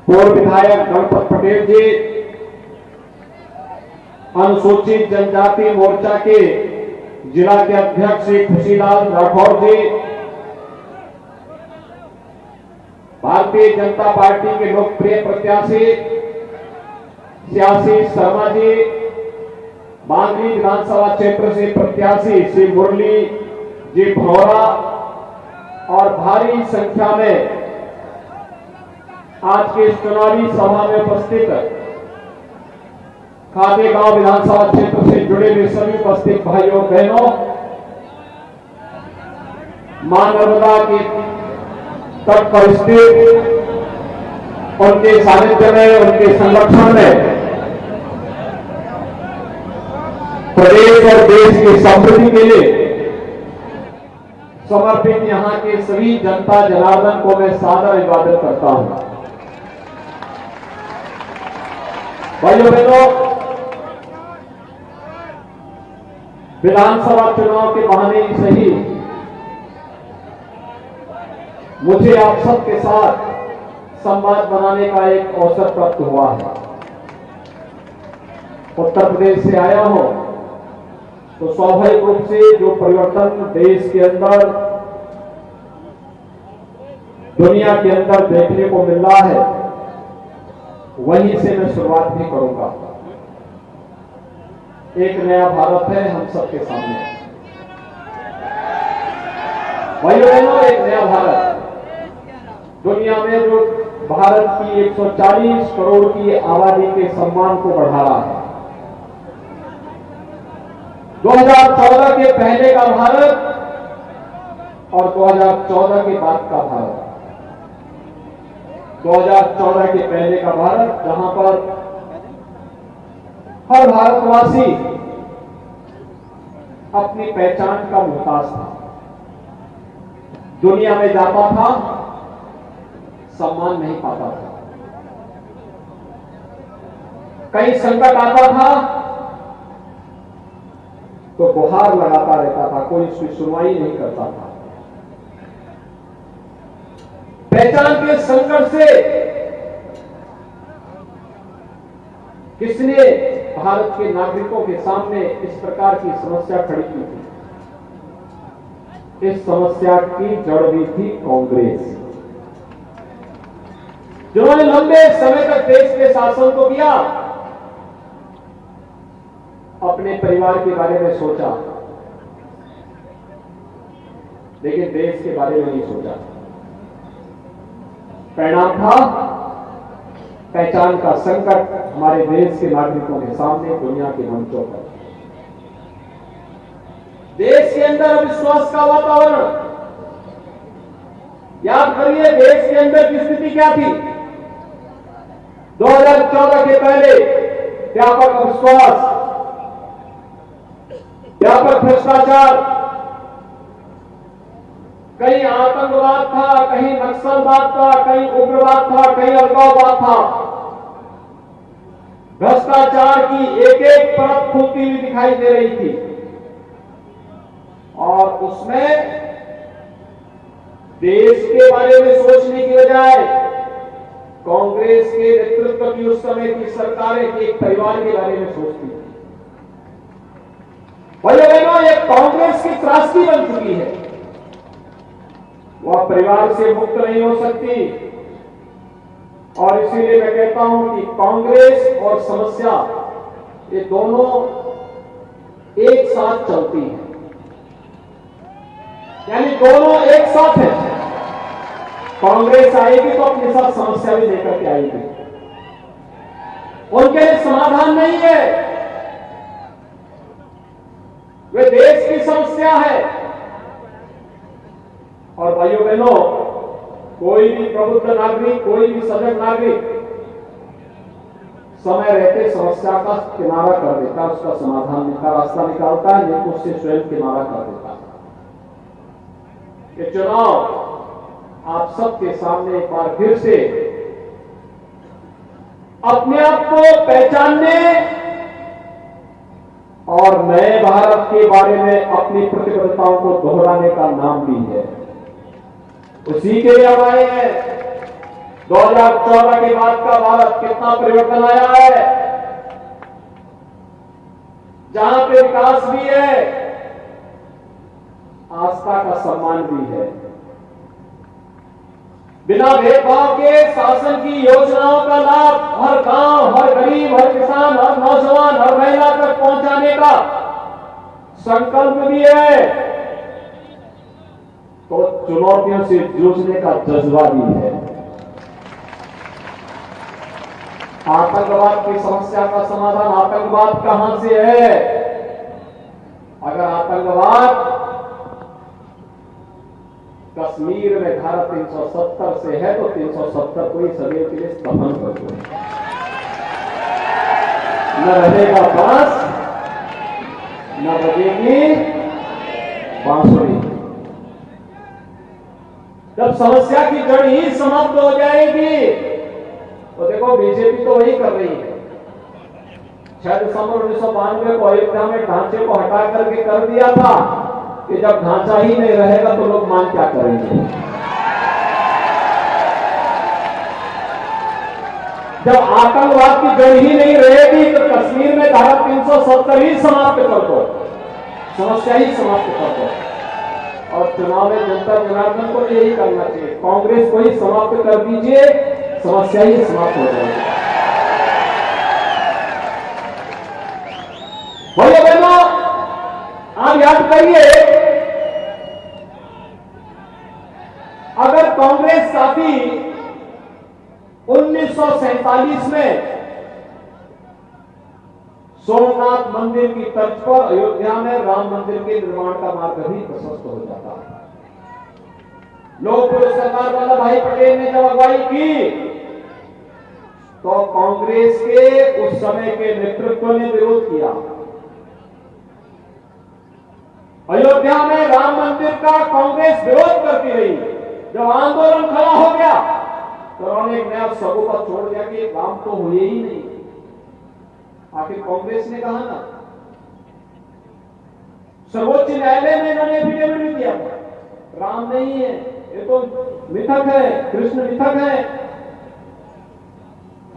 पूर्व विधायक गणपत पटेल जी, अनुसूचित जनजाति मोर्चा के जिला के अध्यक्ष श्री खुशीलाल राठौर जी, भारतीय जनता पार्टी के लोकप्रिय प्रत्याशी सियासी शर्मा जी, बांगरी विधानसभा क्षेत्र से प्रत्याशी श्री मुरली जी भौरा और भारी संख्या में आज के इस चुनावी सभा में उपस्थित खातेगांव विधानसभा क्षेत्र से जुड़े हुए सभी उपस्थित भाइयों बहनों, मां नर्मदा के तट पर स्थित उनके सानिध्य में, उनके संरक्षण में प्रदेश और देश की समृद्धि के लिए समर्पित यहां के सभी जनता जनार्दन को मैं सादर अभिवादन करता हूं। भाइयों बहनों, विधानसभा चुनाव के बहाने ही सही मुझे आप सबके साथ संवाद बनाने का एक अवसर प्राप्त हुआ है। उत्तर प्रदेश से आया हूं तो स्वाभाविक रूप से जो परिवर्तन देश के अंदर, दुनिया के अंदर देखने को मिल रहा है, वहीं से मैं शुरुआत भी करूंगा। एक नया भारत है हम सबके सामने। भाइयों बहनों, एक नया भारत दुनिया में जो भारत की 140 करोड़ की आबादी के सम्मान को बढ़ा रहा है। 2014 के पहले का भारत और 2014 के बाद का भारत। 2014 के पहले का भारत जहां पर हर भारतवासी अपनी पहचान का मोहताज था, दुनिया में जाता था, सम्मान नहीं पाता था, कहीं संकट आता था तो गुहार लगाता रहता था, कोई उसकी सुनवाई नहीं करता था। पहचान के संकट से किसने भारत के नागरिकों के सामने इस प्रकार की समस्या खड़ी की थी? इस समस्या की जड़ भी थी कांग्रेस, जिन्होंने लंबे समय तक देश के शासन को किया, अपने परिवार के बारे में सोचा, लेकिन देश के बारे में नहीं सोचा। परिणाम था पहचान का संकट हमारे देश के नागरिकों के सामने, दुनिया के मंचों पर। देश के अंदर अविश्वास का वातावरण, याद करिए देश के अंदर की स्थिति क्या थी। 2014 के पहले व्यापक अविश्वास, व्यापक भ्रष्टाचार, कहीं आतंकवाद था, कहीं नक्सलवाद था, कहीं उग्रवाद था, कहीं अलगाववाद था। भ्रष्टाचार की एक एक परत खुलती हुई दिखाई दे रही थी और उसमें देश के बारे में सोचने की बजाय कांग्रेस के नेतृत्व की उस समय की सरकारें एक परिवार के बारे में सोचती थी। भाइयों बहनों, ये कांग्रेस की त्रासदी बन चुकी है, वह परिवार से मुक्त नहीं हो सकती। और इसीलिए मैं कहता हूं कि कांग्रेस और समस्या ये दोनों एक साथ चलती हैं, यानी दोनों एक साथ हैं। कांग्रेस आएगी तो अपने साथ समस्या भी लेकर के आएगी, उनके लिए समाधान नहीं है, वे देश की समस्या है। और भाइयों बहनों, कोई भी प्रबुद्ध नागरिक, कोई भी सजग नागरिक समय रहते समस्या का किनारा कर देता, उसका समाधान का रास्ता निकालता है, नहीं तो उससे स्वयं किनारा कर देता है। ये चुनाव आप सबके सामने एक बार फिर से अपने आप को पहचानने और नए भारत के बारे में अपनी प्रतिबद्धताओं को दोहराने का नाम भी है। उसी के लिए हम आए हैं। 2014 के बाद का भारत कितना परिवर्तन आया है, जहां पे विकास भी है, आस्था का सम्मान भी है। बिना भेदभाव के शासन की योजनाओं का लाभ हर गांव, हर गरीब, हर किसान, हर नौजवान, हर महिला तक पहुंचाने का संकल्प भी है, तो चुनौतियों से जूझने का जज्बा भी है। आतंकवाद की समस्या का समाधान आतंकवाद कहां से है? अगर आतंकवाद कश्मीर में धारा 370 से है तो 370 को ही सदैव के लिए दफन कर दो, न रहेगा बांस, न बजेगी बांसुरी। जब समस्या की जड़ ही समाप्त हो जाएगी, तो देखो बीजेपी तो वही कर रही है। 6 दिसंबर 1992 को अयोध्या में ढांचे को हटा करके कर दिया था कि जब ढांचा ही नहीं रहेगा तो लोग मान क्या करेंगे। जब आतंकवाद की जड़ ही नहीं रहेगी तो कश्मीर में धारा 370 ही समाप्त कर दो, समस्या ही समाप्त कर दो। और चुनाव में जनता जनार्दन को यही करना चाहिए, कांग्रेस को ही समाप्त कर दीजिए, समस्या ही समाप्त हो जाएगी। भाइयों बहनों, आप याद करिए, अगर कांग्रेस साथी 1947 में सोमनाथ मंदिर की तर्ज पर अयोध्या में राम मंदिर के निर्माण का मार्ग भी प्रशस्त हो जाता। लोक पुरुष सरदार वल्लभ भाई पटेल ने जब अगुवाई की तो कांग्रेस के उस समय के नेतृत्व ने विरोध किया। अयोध्या में राम मंदिर का कांग्रेस विरोध करती रही। जब आंदोलन खड़ा हो गया तो उन्होंने एक नया सबूत छोड़ दिया कि राम तो हुए ही नहीं। आखिर कांग्रेस ने कहा ना, सर्वोच्च न्यायालय में इन्होंने एफिडेविट दिया राम नहीं है, ये तो मिथक है, कृष्ण मिथक है।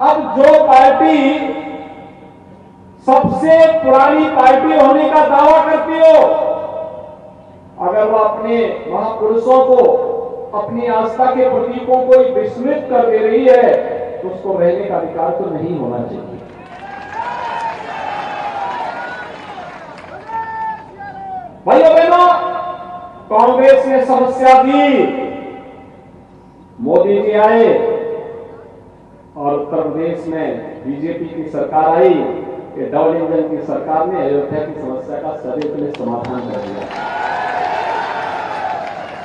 अब जो पार्टी सबसे पुरानी पार्टी होने का दावा करती हो, अगर वो अपने महापुरुषों को, अपनी आस्था के प्रतीकों को विस्मृत कर दे रही है तो उसको रहने का अधिकार तो नहीं होना चाहिए। भाइयों बहनों, कांग्रेस ने समस्या दी, मोदी जी आए और उत्तर प्रदेश में बीजेपी की सरकार आई कि डबल इंजन की सरकार ने अयोध्या की समस्या का सदैव के लिए समाधान कर दिया।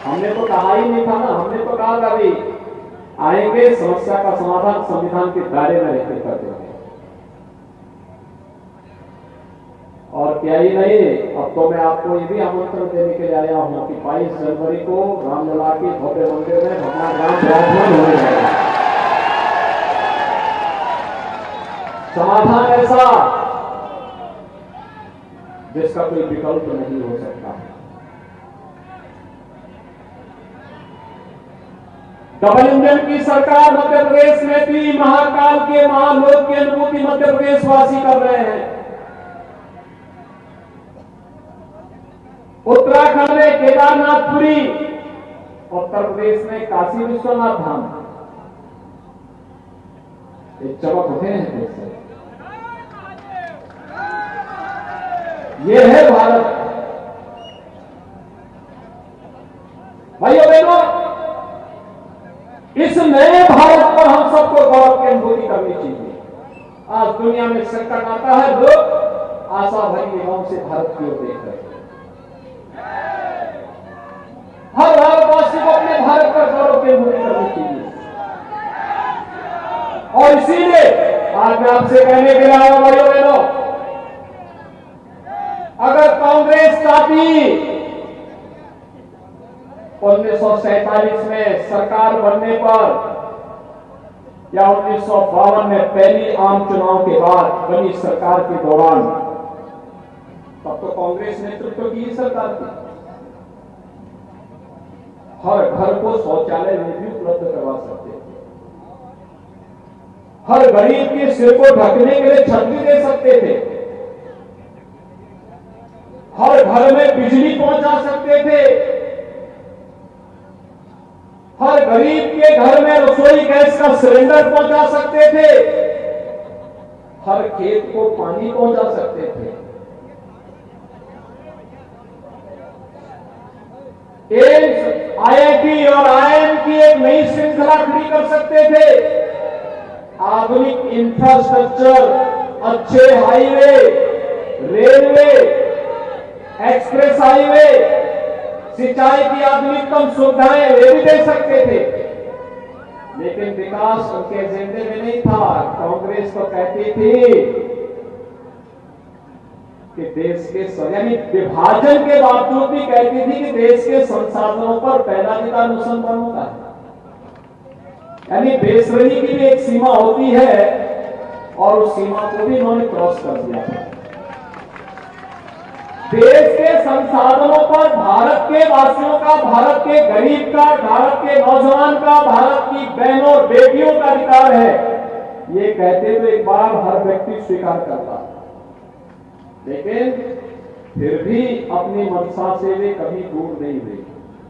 हमने तो कहा ही नहीं था ना, हमने तो कहा था भाई आएंगे, समस्या का समाधान संविधान के दायरे में रहकर कर देंगे। और क्या ही नहीं, अब तो मैं आपको ये भी आमंत्रण देने के लिए आया हूं कि 22 जनवरी को रामलला के भव्य मंदिर में भगवान राम विराजमान होने जाएगा। समाधान ऐसा जिसका कोई विकल्प नहीं हो सकता। डबल इंजन की सरकार मध्य प्रदेश में थी, महाकाल के महालोक की अनुभूति मध्य प्रदेश वासी कर रहे हैं। उत्तराखंड में केदारनाथपुरी, उत्तर प्रदेश में काशी विश्वनाथ धाम, एक चमक उठे हैं देश से। ये है भारत। भाइयों बहनों, इस नए भारत पर हम सबको गौरव की अनुभूति करनी चाहिए। आज दुनिया में संकट आता है, लोग आशा भरी निगाहों से भारत की ओर देख रहे हैं। हर भारतवासी को अपने भारत पर गौरव की अनुभूति करनी चाहिए। और इसीलिए आज मैं आपसे कहने के लिए आया, भाइयों बहनों, अगर कांग्रेस चाहती 1947 में सरकार बनने पर या 1952 में पहली आम चुनाव के बाद बनी सरकार के दौरान, तब तो कांग्रेस नेतृत्व की सरकार थी, हर घर को शौचालय में भी उपलब्ध करवा सकते थे। हर गरीब के सिर को ढकने के लिए छत भी दे सकते थे, हर घर में बिजली पहुंचा सकते थे, हर गरीब के घर में रसोई गैस का सिलेंडर पहुंचा सकते थे, हर खेत को पानी पहुंचा सकते थे। एम्स, आईआईटी और आईआईएम की एक नई श्रृंखला खड़ी कर सकते थे। आधुनिक इंफ्रास्ट्रक्चर, अच्छे हाईवे, रेलवे, एक्सप्रेस हाईवे, सिंचाई की आधुनिकतम सुविधाएं वे भी दे सकते थे, लेकिन विकास उनके एजेंडे में नहीं था। कांग्रेस तो कहती थी कि देश के यानी विभाजन के बावजूद भी कहती थी कि देश के संसाधनों पर पहला अनुसंधान होता है, यानी बेसब्री की भी एक सीमा होती है और उस सीमा को भी उन्होंने क्रॉस कर दिया। देश के संसाधनों पर भारत के वासियों का, भारत के गरीब का, भारत के नौजवान का, भारत की बहनों और बेटियों का अधिकार है, ये कहते तो एक बार हर व्यक्ति स्वीकार करता, लेकिन फिर भी अपनी मंशा से वे कभी दूर नहीं हुए,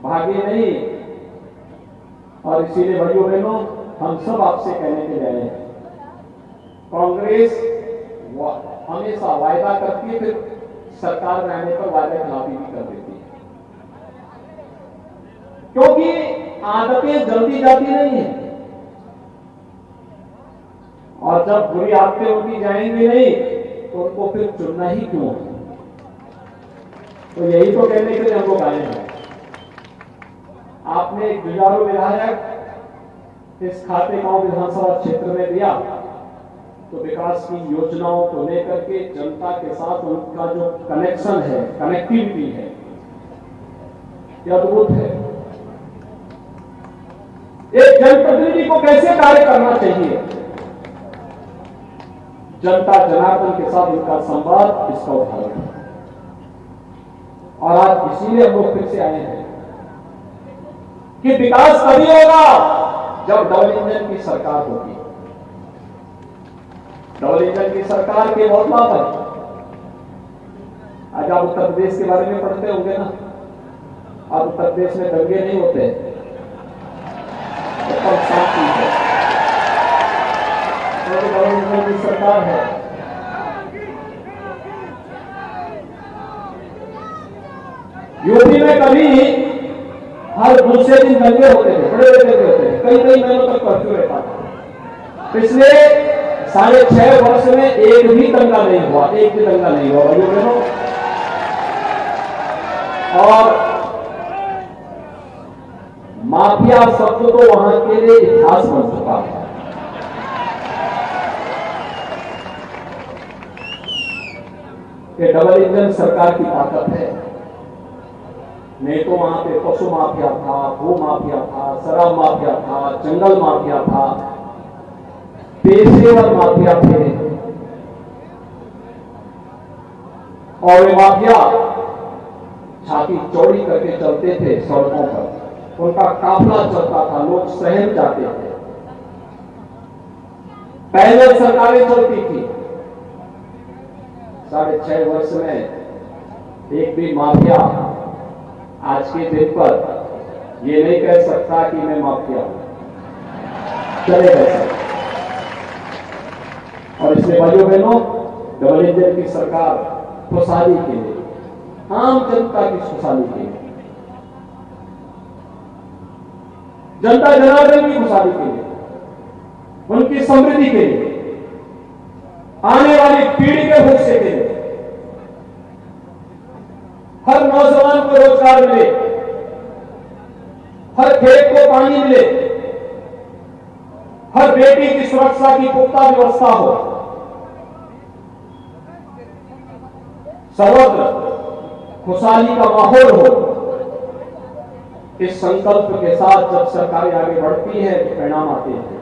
भागे नहीं। और इसीलिए भाइयों बहनों, हम सब आपसे कहने के लिए आए हैं, कांग्रेस हमेशा वायदा करती है, फिर सरकार में आने पर वायदा खिलाफी भी कर देती है, क्योंकि आदतें जल्दी जाती नहीं है, और जब बुरी आदतें उनकी जाएंगी नहीं तो उनको फिर चुनना ही क्यों है। तो यही तो कहने के लिए हम लोग आए हैं। आपने एक जुझारू विधायक इस खाते गांव विधानसभा क्षेत्र में दिया, तो विकास की योजनाओं को लेकर के जनता के साथ उनका जो कनेक्शन है, कनेक्टिविटी है, यह अद्भुत है। एक जनप्रतिनिधि को कैसे कार्य करना चाहिए, जनता जनार्दन के साथ उनका संवाद इसका उदाहरण है। और आज इसीलिए हम लोग फिर से आए हैं कि विकास तभी होगा जब डबल इंजन की सरकार होगी। डबल इंजन की सरकार के बहुत लाभ है। आज आप उत्तर प्रदेश के बारे में पढ़ते होंगे ना, अब उत्तर प्रदेश में दंगे नहीं होते, तो शांति है, डबल इंजन की सरकार है। यूपी में कभी हर दूसरे दिन दंगे होते थे, बड़े बड़े दंगे होते थे, कई कई महीनों तक कर्फ्यू रहता था। पिछले 6.5 वर्ष में एक भी दंगा नहीं हुआ, एक भी दंगा नहीं हुआ भाइयों बहनों। और माफिया शब्द तो वहां के लिए इतिहास बन चुका है। ये डबल इंजन सरकार की ताकत है। नहीं तो वहां पे पशु माफिया था, भू माफिया था, शराब माफिया था, जंगल माफिया था, पेशेवर माफिया थे। और वे माफिया छाती चौड़ी करके चलते थे सड़कों पर, उनका काफिला चलता था, लोग शहर जाते थे। पहले सरकारें चलती थी, 6.5 वर्ष में एक भी माफिया आज के दिन पर ये नहीं कह सकता कि मैं माफिया हूं, चले गए। और इसलिए भाइयों बहनों, डबल इंजन की सरकार खुशहाली के लिए, आम जनता की खुशहाली के लिए, जनता जनार्दन की खुशहाली के लिए, उनकी समृद्धि के लिए, आने वाली पीढ़ी के भविष्य के लिए, हर नौजवान को रोजगार मिले, हर खेत को पानी मिले, हर बेटी की सुरक्षा की पुख्ता व्यवस्था हो, सर्वत्र खुशहाली का माहौल हो। इस संकल्प के साथ जब सरकारें आगे बढ़ती है तो परिणाम आते हैं,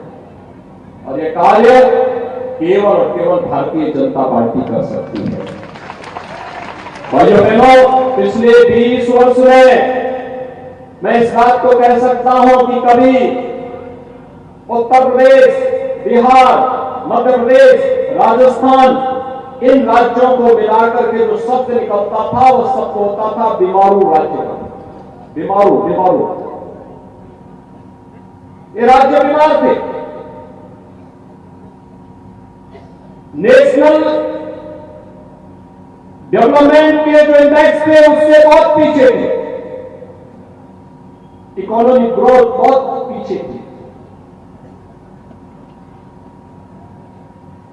और यह कार्य केवल और केवल भारतीय जनता पार्टी कर सकती है। भाइयों बहनों, पिछले 20 वर्ष में मैं इस बात को कह सकता हूं कि कभी उत्तर प्रदेश, बिहार, मध्य प्रदेश, राजस्थान, इन राज्यों को मिलाकर के जो शब्द निकलता था वो शब्द होता था बीमारू राज्य का। बीमारू, बीमारू, ये राज्य बीमार थे। नेशनल डेवलपमेंट के जो इंडेक्स थे उससे बहुत पीछे थे। इकोनॉमिक ग्रोथ बहुत पीछे थी,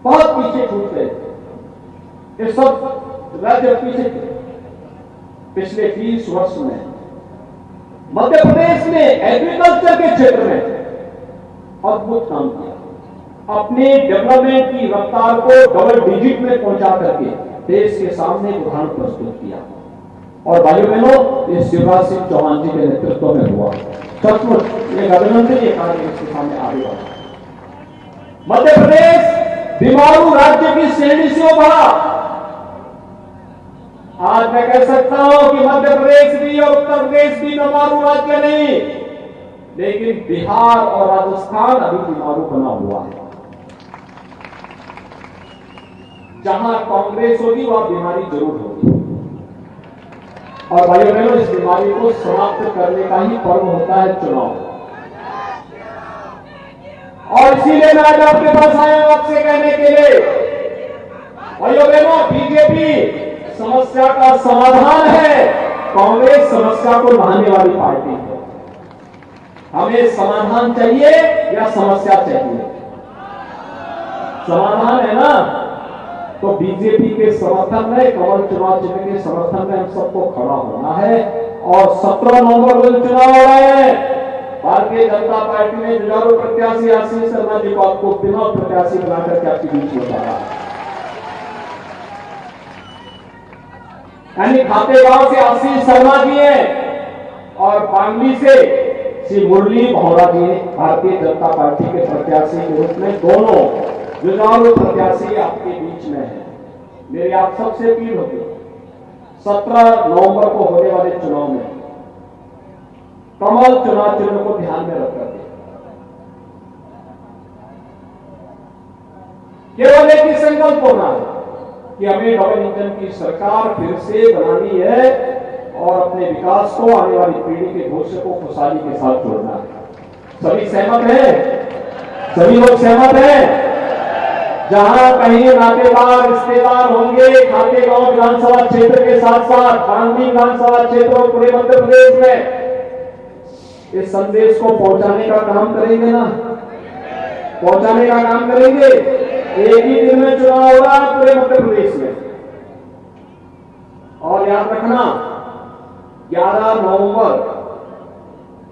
बहुत पीछे छूट गए। ये सब राज्य पीछे थे। पिछले 30 वर्ष में मध्य प्रदेश ने एग्रीकल्चर के क्षेत्र में अद्भुत काम किया। अपने डेवलपमेंट की रफ्तार को डबल डिजिट में पहुंचा करके देश के सामने उदाहरण प्रस्तुत किया। और भाइयों बहनों, ये शिवराज सिंह चौहान जी के नेतृत्व में हुआ। सचमुच एक अभिनंदनीय कार्य इसके सामने आगे बढ़ा। मध्य प्रदेश बीमारू राज्य की श्रेणी से उभरा। आज मैं कह सकता हूं कि मध्य प्रदेश भी और उत्तर प्रदेश भी बीमारू राज्य नहीं, लेकिन बिहार और राजस्थान अभी बीमारू बना हुआ है। जहां कांग्रेस होगी वहां बीमारी जरूर होगी। और भाइयों बहनों, इस बीमारी को समाप्त करने का ही पर्व होता है चुनाव। और इसीलिए मैं आज आपके पास आया हूं आपसे कहने के लिए, भाइयों बहनों, बीजेपी समस्या का समाधान है, कांग्रेस समस्या को बढ़ाने वाली पार्टी है। हमें समाधान चाहिए या समस्या चाहिए? समाधान है ना, तो बीजेपी के समर्थन में, कमल चुनाव चिन्ह के समर्थन में हम सबको खड़ा होना है। और 17 नवंबर को चुनाव हो रहे हैं। भारतीय जनता पार्टी ने जुझारू प्रत्याशी आशीष शर्मा जी को आपको बिना प्रत्याशी बनाकर के आपके बीच में उतारा। यानी खातेगांव से आशीष शर्मा जी हैं और पांगली से श्री मुरली मोहरा जी भारतीय जनता पार्टी के प्रत्याशी के रूप में दोनों जुझारू प्रत्याशी आपके बीच में है। मेरी आप सबसे अपील होगी, 17 नवंबर को होने वाले चुनाव में कमल चुनाव चिन्ह को ध्यान में रखकर केवल एक ही संकल्प होना है कि हमें डबल इंजन की सरकार फिर से बनानी है और अपने विकास को आने वाली पीढ़ी के भविष्य को खुशहाली के साथ जोड़ना है। सभी सहमत हैं? सभी लोग सहमत हैं? जहां कहीं नातेदार रिश्तेदार होंगे खातेगांव विधानसभा क्षेत्र के साथ साथ पांगी विधानसभा क्षेत्र और पूरे मध्य प्रदेश में इस संदेश को पहुंचाने का काम करेंगे ना? पहुंचाने का काम करेंगे। एक ही दिन में चुनाव हो रहा है पूरे मध्य प्रदेश में। और याद रखना, 11 नवंबर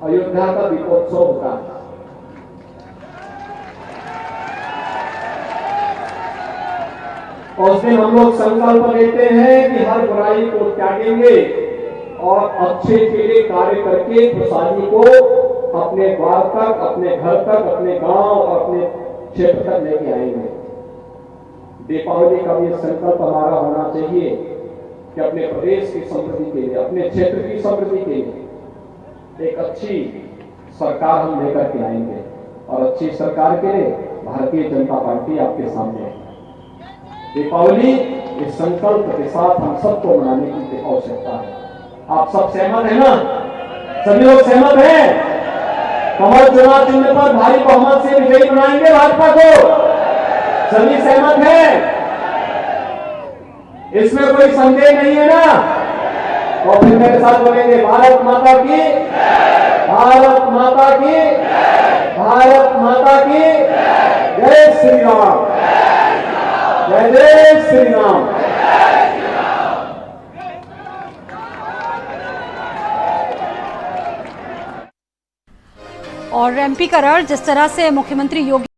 अयोध्या का दीपोत्सव होता है। उस दिन हम लोग संकल्प लेते हैं कि हर बुराई को त्यागेंगे और अच्छे के लिए कार्य करके खुशहाली को अपने द्वार तक, अपने घर तक, अपने गांव और अपने क्षेत्र तक लेके आएंगे। दीपावली का भी संकल्प हमारा होना चाहिए कि अपने प्रदेश की समृद्धि के लिए, अपने क्षेत्र की समृद्धि के लिए एक अच्छी सरकार हम लेकर के आएंगे। और अच्छी सरकार के लिए भारतीय जनता पार्टी आपके सामने है। दीपावली इस संकल्प के साथ हम सबको मनाने की आवश्यकता है। आप सब सहमत हैं ना? सभी लोग सहमत हैं? कमल चुनाव चिन्ह पर भारी बहुमत से विजयी बनाएंगे भाजपा को। सभी सहमत हैं? इसमें कोई संदेह नहीं है ना? और फिर मेरे साथ बोलेंगे, भारत माता की, भारत माता की, भारत माता की जय श्री राम, जय जय श्री राम। और एमपी करार जिस तरह से मुख्यमंत्री योगी